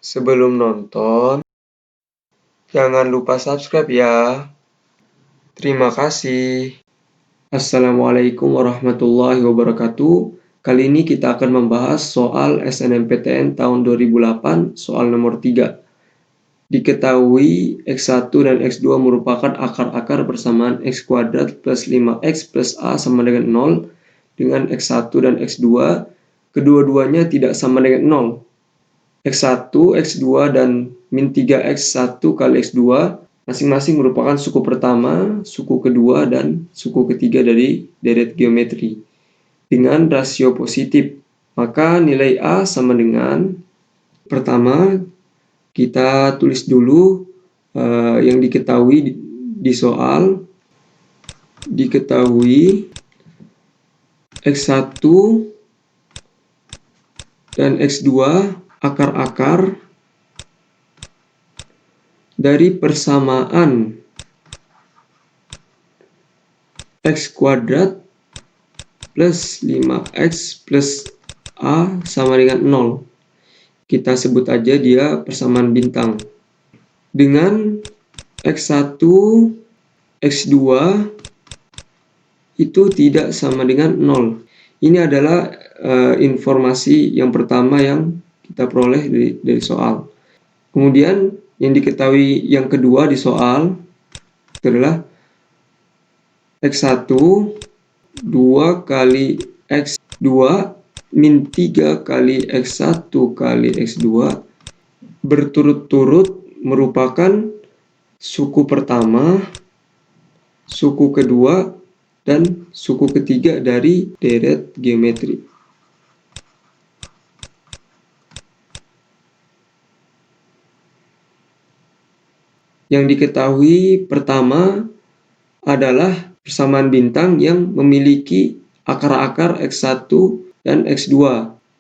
Sebelum nonton, jangan lupa subscribe ya. Terima kasih. Assalamualaikum warahmatullahi wabarakatuh. Kali ini kita akan membahas soal SNMPTN tahun 2008, soal nomor 3. Diketahui X1 dan X2 merupakan akar-akar persamaan X kuadrat plus 5X plus A sama dengan 0 dengan X1 dan X2. Kedua-duanya tidak sama dengan 0. X1, X2, dan min 3X1 kali X2 masing-masing merupakan suku pertama, suku kedua, dan suku ketiga dari deret geometri dengan rasio positif. Maka nilai A sama dengan, pertama kita tulis dulu yang diketahui di soal. Diketahui X1 dan X2 akar-akar dari persamaan X kuadrat plus 5X plus A sama dengan 0. Kita sebut aja dia persamaan bintang. Dengan X1, X2 itu tidak sama dengan 0. Ini adalah informasi yang pertama yang kita peroleh dari soal. Kemudian yang diketahui yang kedua di soal adalah X1 2 kali X2 min 3 kali X1 kali X2 berturut-turut merupakan suku pertama, suku kedua, dan suku ketiga dari deret geometri. Yang diketahui pertama adalah persamaan bintang yang memiliki akar-akar X1 dan X2,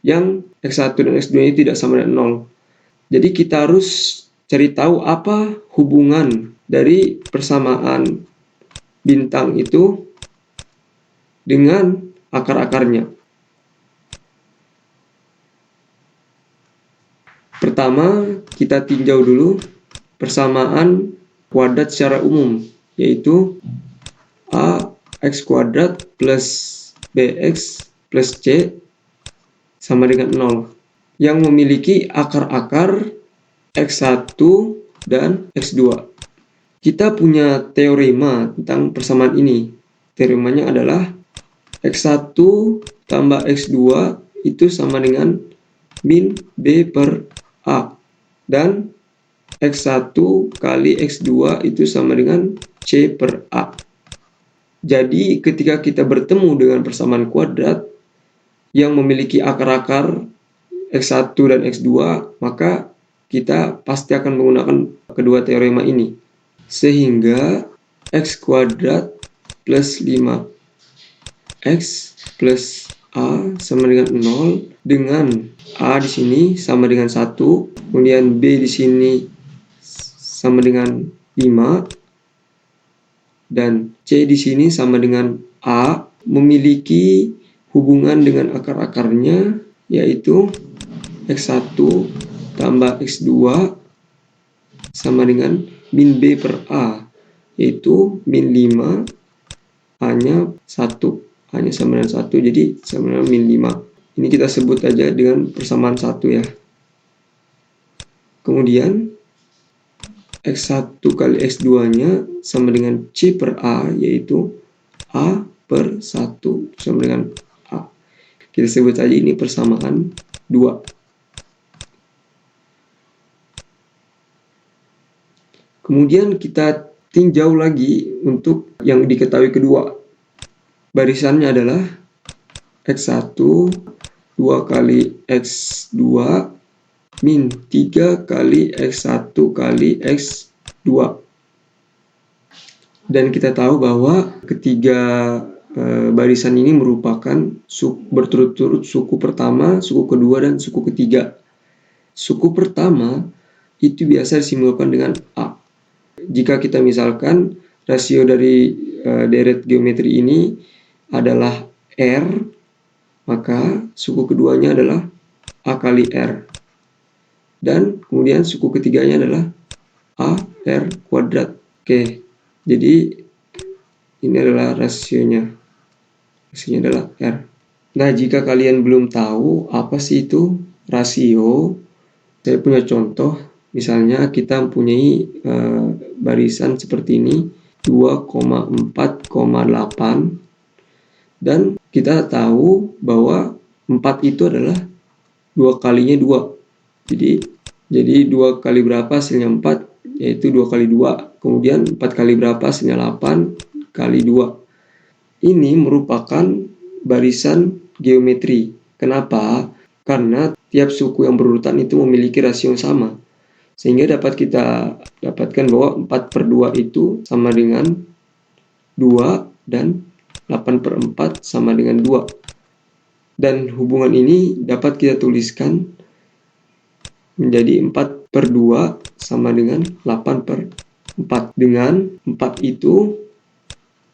yang X1 dan X2 ini tidak sama dengan 0. Jadi kita harus cari tahu apa hubungan dari persamaan bintang itu dengan akar-akarnya. Pertama, kita tinjau dulu persamaan kuadrat secara umum, yaitu AX kuadrat plus BX plus C sama dengan 0, yang memiliki akar-akar X1 dan X2. Kita punya teorema tentang persamaan ini. Teoremanya adalah X1 tambah X2 itu sama dengan min B per A, dan X1 kali X2 itu sama dengan C per A. Jadi ketika kita bertemu dengan persamaan kuadrat yang memiliki akar-akar X1 dan X2, maka kita pasti akan menggunakan kedua teorema ini. Sehingga X kuadrat plus 5X plus A sama dengan 0, dengan A di sini sama dengan 1, kemudian B di sini sama dengan 5, dan C di sini sama dengan A, memiliki hubungan dengan akar-akarnya, yaitu X1 tambah X2 sama dengan min B per A, yaitu min 5, A-nya 1, A-nya sama dengan 1, jadi sama dengan min 5. Ini kita sebut aja dengan persamaan 1 ya. Kemudian X1 kali X2-nya sama dengan C per A, yaitu A per 1 sama dengan A. Kita sebut aja ini persamaan 2. Kemudian kita tinjau lagi untuk yang diketahui kedua. Barisannya adalah X1 2 kali X2 min 3 kali X1 kali X2. Dan kita tahu bahwa ketiga barisan ini merupakan berturut-turut suku pertama, suku kedua, dan suku ketiga. Suku pertama itu biasa disimbolkan dengan A. Jika kita misalkan rasio dari deret geometri ini adalah R, maka suku keduanya adalah A kali R. dan kemudian suku ketiganya adalah AR kuadrat. Oke, jadi ini adalah rasionya. Rasionya adalah R. Nah, jika kalian belum tahu apa sih itu rasio, saya punya contoh. Misalnya kita mempunyai barisan seperti ini, 2,4,8, dan kita tahu bahwa 4 itu adalah 2 kalinya 2. Jadi 2 kali berapa hasilnya 4? Yaitu 2 kali 2. Kemudian 4 kali berapa hasilnya 8 kali 2. Ini merupakan barisan geometri. Kenapa? Karena tiap suku yang berurutan itu memiliki rasio yang sama. Sehingga dapat kita dapatkan bahwa 4/2 itu sama dengan 2 dan 8/4 sama dengan 2. Dan hubungan ini dapat kita tuliskan menjadi 4/2 sama dengan 8/4. Dengan 4 itu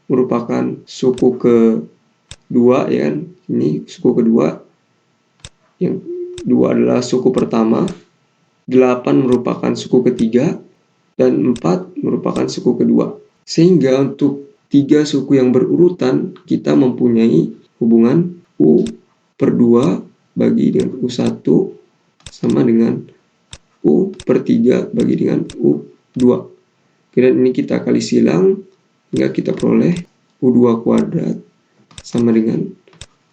merupakan suku kedua, ya kan? Ini suku kedua. Yang 2 adalah suku pertama, 8 merupakan suku ketiga, dan 4 merupakan suku kedua. Sehingga untuk 3 suku yang berurutan, kita mempunyai hubungan U/2 bagi dengan U1 sama dengan U/3 bagi dengan U2. Kemudian ini kita kali silang, hingga kita peroleh U2 kuadrat sama dengan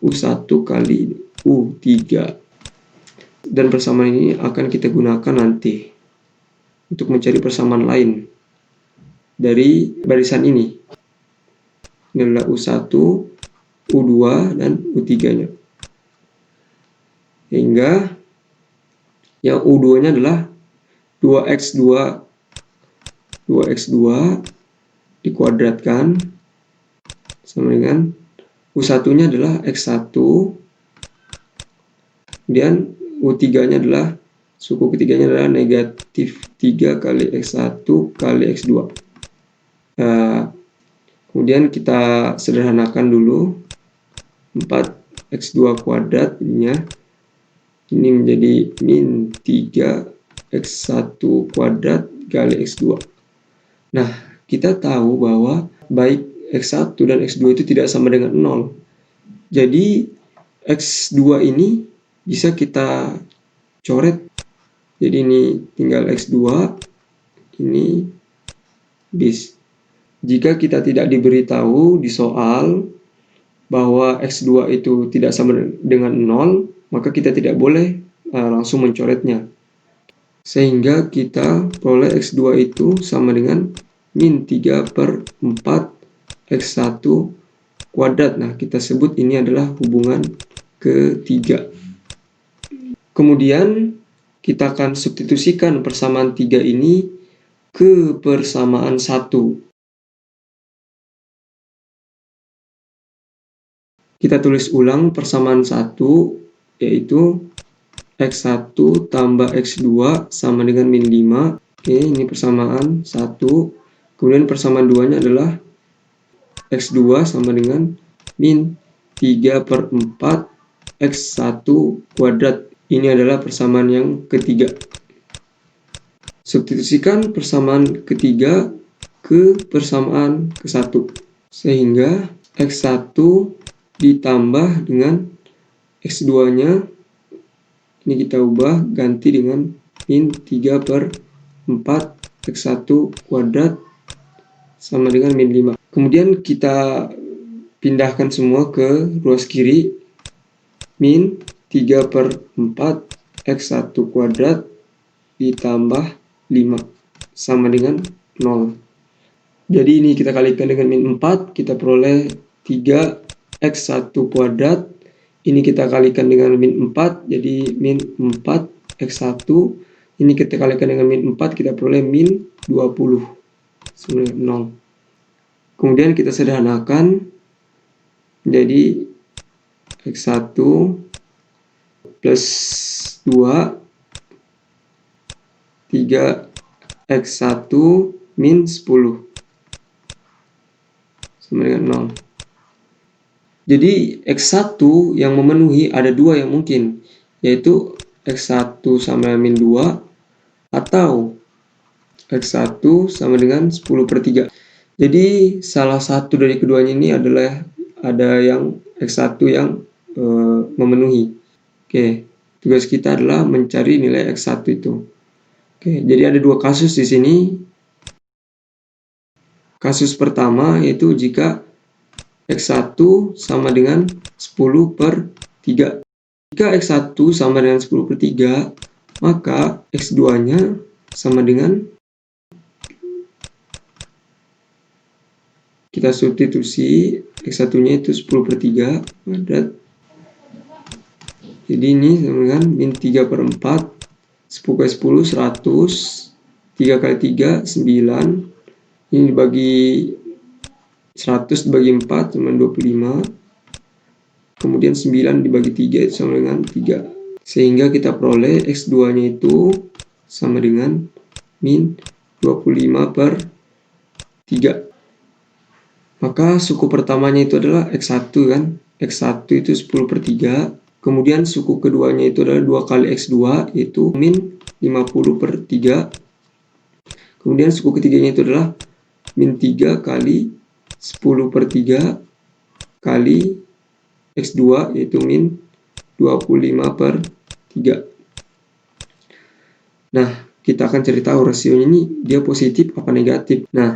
U1 kali U3. Dan persamaan ini akan kita gunakan nanti untuk mencari persamaan lain dari barisan ini. Ini adalah U1, U2, dan U3-nya. Hingga yang U2-nya adalah 2x2 dikuadratkan sama dengan U1-nya adalah x1, kemudian U3-nya adalah suku ketiganya adalah negatif 3 kali x1 kali x2. Kemudian kita sederhanakan dulu, 4x2 kuadrat ininya, ini menjadi min 3x1 kuadrat kali x2. Nah, kita tahu bahwa baik x1 dan x2 itu tidak sama dengan 0. Jadi x2 ini bisa kita coret. Jadi ini tinggal x2, ini bis. Jika kita tidak diberitahu di soal bahwa x2 itu tidak sama dengan 0, maka kita tidak boleh langsung mencoretnya. Sehingga kita peroleh x2 itu sama dengan min 3/4 x1 kuadrat. Nah, kita sebut ini adalah hubungan ketiga. Kemudian kita akan substitusikan persamaan 3 ini ke persamaan 1. Kita tulis ulang persamaan 1, yaitu x1 tambah x2 sama dengan min 5. Oke, ini persamaan 1. Kemudian persamaan 2-nya adalah x2 sama dengan min 3/4 x1 kuadrat. Ini adalah persamaan yang ketiga. Substitusikan persamaan ketiga ke persamaan ke-1. Sehingga x1 ditambah dengan x2-nya, ini kita ubah ganti dengan min 3/4 x1 kuadrat sama dengan min 5. Kemudian kita pindahkan semua ke ruas kiri. Min 3/4 x1 kuadrat ditambah 5 sama dengan 0. Jadi ini kita kalikan dengan min 4, kita peroleh 3x1 kuadrat. Ini kita kalikan dengan min 4, jadi min 4x1. Ini kita kalikan dengan min 4, kita peroleh min 20 sama dengan 0. Kemudian kita sederhanakan menjadi x1 plus 2, 3x1 min 10 sama dengan 0. Jadi x1 yang memenuhi ada 2 yang mungkin, yaitu x1 sama min 2 atau X1 sama dengan 10/3. Jadi salah satu dari keduanya ini adalah ada yang X1 yang memenuhi. Oke, tugas kita adalah mencari nilai X1 itu. Oke, jadi ada dua kasus di sini. Kasus pertama yaitu jika X1 sama dengan 10/3. Jika X1 sama dengan 10/3, maka X2-nya sama dengan, kita substitusi X1-nya itu 10/3 kuadrat. Jadi ini sama dengan min 3/4, 10 kali 10, 100, 3 kali 3, 9. Ini dibagi 100 dibagi 4 sama 25. Kemudian 9 dibagi 3 itu sama dengan 3. Sehingga kita peroleh X2-nya itu sama dengan min 25/3. Maka suku pertamanya itu adalah X1 kan. X1 itu 10/3. Kemudian suku keduanya itu adalah 2 kali X2 yaitu min 50/3. Kemudian suku ketiganya itu adalah min 3 kali 10/3 kali X2 yaitu min 25/3. Nah, kita akan cari tahu rasionya ini dia positif apa negatif. Nah,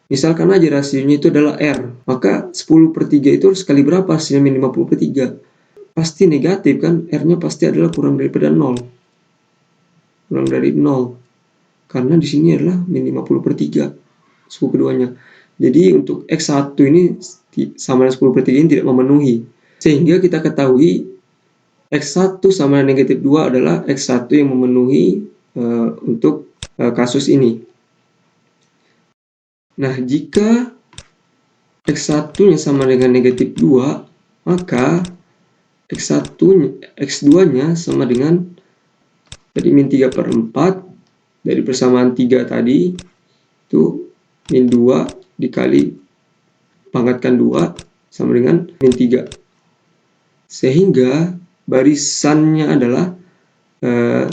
misalkan aja rasionya itu adalah R, maka 10/3 itu harus kali berapa hasilnya min 50/3? Pasti negatif kan, R-nya pasti adalah kurang daripada 0. Kurang dari 0. Karena di sini adalah min 50/3 suku keduanya. Jadi untuk X1 ini sama dengan 10/3 ini tidak memenuhi. Sehingga kita ketahui X1 sama dengan negatif 2 adalah X1 yang memenuhi untuk kasus ini. Nah, jika X1-nya sama dengan negatif 2, maka X2-nya sama dengan jadi min 3/4 dari persamaan 3 tadi itu min 2 dikali pangkatkan 2 sama dengan min 3. Sehingga barisannya adalah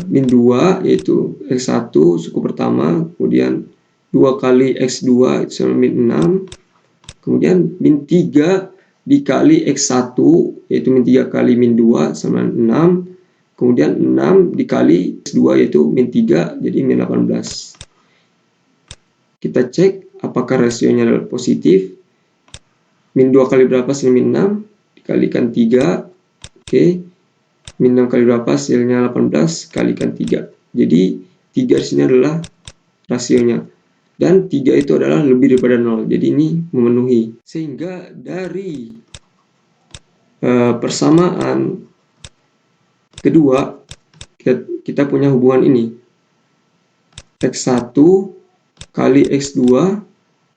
min 2 yaitu X1 suku pertama, kemudian 2 kali X2 itu sama min 6, kemudian min 3 dikali X1 yaitu min 3 kali min 2 sama 6, kemudian 6 dikali X2 yaitu min 3 jadi min 18. Kita cek apakah rasionya adalah positif. Min 2 kali berapa hasilnya min 6 dikalikan 3. Oke. Min 6 kali berapa hasilnya 18 kalikan 3. Jadi 3 di sini adalah rasionya. Dan 3 itu adalah lebih daripada 0. Jadi ini memenuhi. Sehingga dari persamaan kedua kita punya hubungan ini. X1 kali X2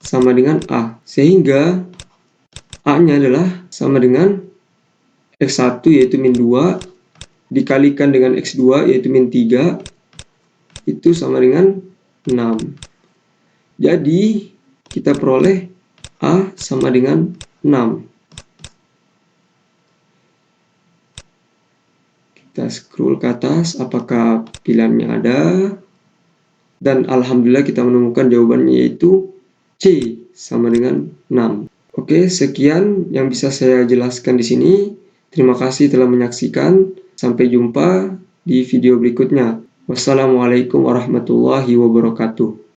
sama dengan A. Sehingga A-nya adalah sama dengan X1 yaitu min 2 dikalikan dengan X2 yaitu min 3 itu sama dengan 6. Jadi kita peroleh A sama dengan 6. Kita scroll ke atas apakah pilihannya ada. Dan alhamdulillah kita menemukan jawabannya yaitu C sama dengan 6. Oke, sekian yang bisa saya jelaskan di sini. Terima kasih telah menyaksikan. Sampai jumpa di video berikutnya. Wassalamualaikum warahmatullahi wabarakatuh.